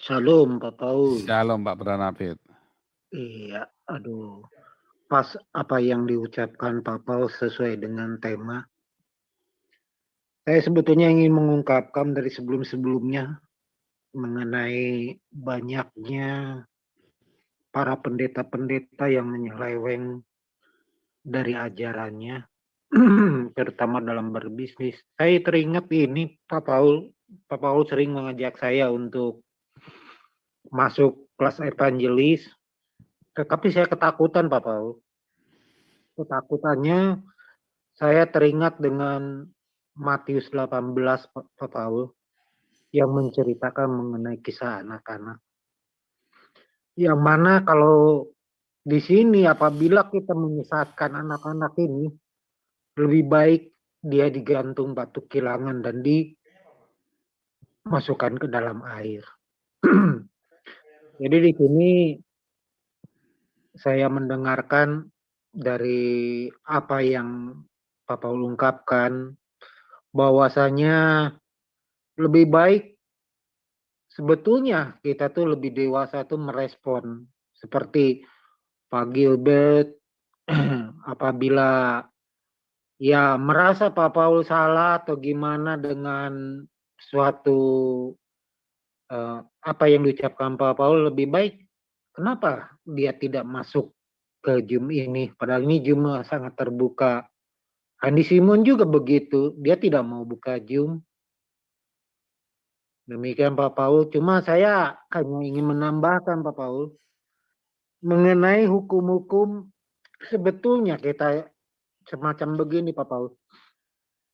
Shalom, Pak Paul. Shalom Pak Pranapit. Iya, aduh. Pas apa yang diucapkan Pak Paul sesuai dengan tema. Saya sebetulnya ingin mengungkapkan dari sebelum-sebelumnya mengenai banyaknya para pendeta-pendeta yang menyeleweng dari ajarannya, terutama dalam berbisnis. Saya teringat ini, Pak Paul sering mengajak saya untuk masuk kelas evangelis, tetapi saya ketakutan, Pak Paul. Ketakutannya saya teringat dengan Matius 18, Pak Paul, yang menceritakan mengenai kisah anak-anak. Yang mana kalau di sini apabila kita menyesatkan anak-anak ini, lebih baik dia digantung batu kilangan dan dimasukkan ke dalam air. Jadi di sini saya mendengarkan dari apa yang Pak Paul ungkapkan, bahwasanya lebih baik sebetulnya kita tuh lebih dewasa tuh merespon seperti Pak Gilbert apabila ya merasa Pak Paul salah atau gimana dengan suatu apa yang diucapkan Pak Paul, lebih baik kenapa dia tidak masuk ke Zoom ini, padahal ini Zoom sangat terbuka. Andi Simon juga begitu, dia tidak mau buka Zoom. Demikian Pak Paul, cuma saya hanya ingin menambahkan Pak Paul mengenai hukum-hukum, sebetulnya kita semacam begini Pak Paul.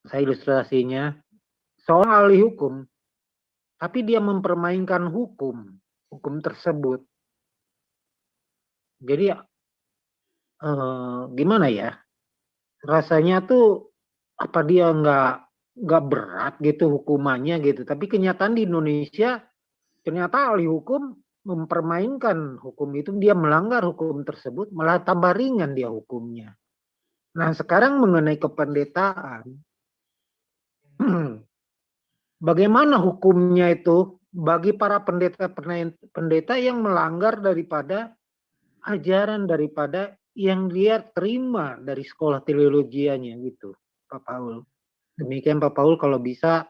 Saya ilustrasinya, seorang ahli hukum, tapi dia mempermainkan hukum tersebut. Jadi gimana ya? Rasanya tuh apa dia nggak berat gitu hukumannya gitu. Tapi kenyataan di Indonesia ternyata ahli hukum mempermainkan hukum itu, dia melanggar hukum tersebut, malah tambah ringan dia hukumnya. Nah sekarang mengenai kependetaan, bagaimana hukumnya itu bagi para pendeta yang melanggar daripada ajaran daripada yang dia terima dari sekolah teologianya gitu, Pak Paul. Demikian Pak Paul, kalau bisa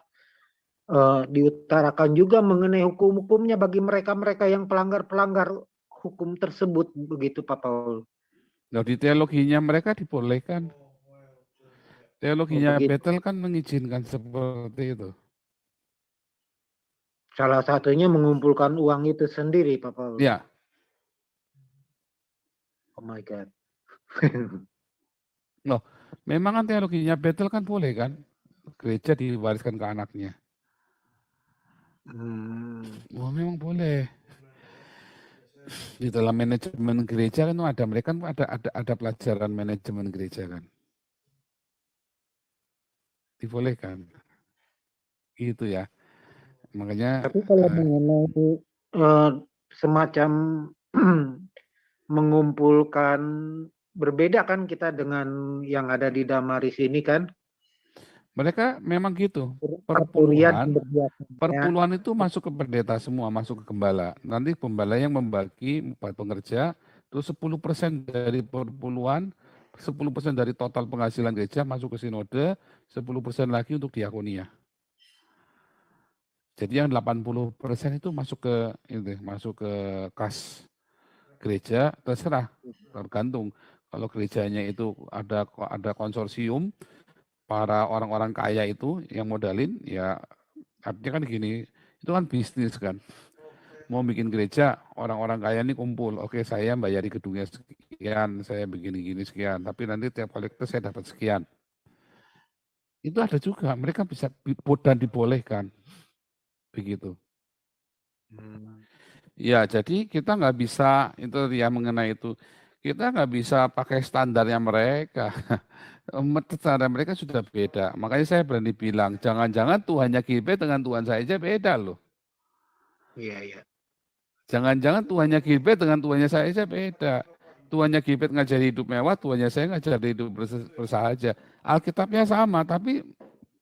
diutarakan juga mengenai hukum-hukumnya bagi mereka-mereka yang pelanggar-pelanggar hukum tersebut, begitu Pak Paul. Nah, di teologinya mereka dibolehkan. Teologinya Begitu. Bethel kan mengizinkan seperti itu. Salah satunya mengumpulkan uang itu sendiri, Pak Paul. Ya. Oh my God. Loh, memang kan teologinya Bethel kan boleh kan? Gereja diwariskan ke anaknya. Oh, memang boleh. Di dalam manajemen gereja kan ada, mereka kan ada pelajaran manajemen gereja kan. Dibolehkan. Gitu ya. Makanya Tapi kalau mengenai semacam mengumpulkan, berbeda kan kita dengan yang ada di Damaris ini kan? mereka memang gitu. Perpurian Perpuluhan itu masuk ke pendeta semua, masuk ke gembala. Nanti gembala yang membagi buat pengerja, terus 10% dari perpuluhan, 10% dari total penghasilan gereja masuk ke sinode, 10% lagi untuk diakonia. Jadi yang 80% itu masuk ke kas gereja, terserah, tergantung. Kalau gerejanya itu ada konsorsium, para orang-orang kaya itu yang modalin, ya artinya kan gini, itu kan bisnis kan. Mau bikin gereja, orang-orang kaya ini kumpul, oke saya bayari gedungnya sekian, saya begini-gini sekian, tapi nanti tiap kolektor saya dapat sekian. Itu ada juga, mereka bisa dan dibolehkan. Begitu. Ya, jadi kita nggak bisa, itu ya mengenai itu, kita nggak bisa pakai standarnya mereka. Standar mereka sudah beda. Makanya saya berani bilang, jangan-jangan Tuhannya Gilbert dengan Tuhan saya aja beda loh. Iya, iya. Jangan-jangan Tuhannya Gilbert dengan Tuhannya saya aja beda. Tuhannya Gilbert ngajari hidup mewah, Tuhannya saya ngajari hidup bersahaja. Alkitabnya sama, tapi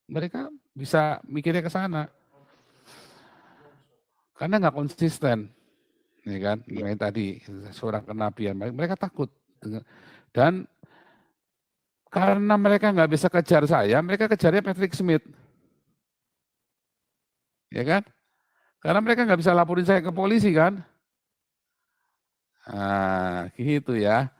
mereka bisa mikirnya ke sana. karena nggak konsisten, ya kan? Iya. Mengenai tadi surat kenabian, mereka takut. Dan karena mereka nggak bisa kejar saya, mereka kejarnya Patrick Smith, ya kan? Karena mereka nggak bisa laporin saya ke polisi kan? Gitu ya.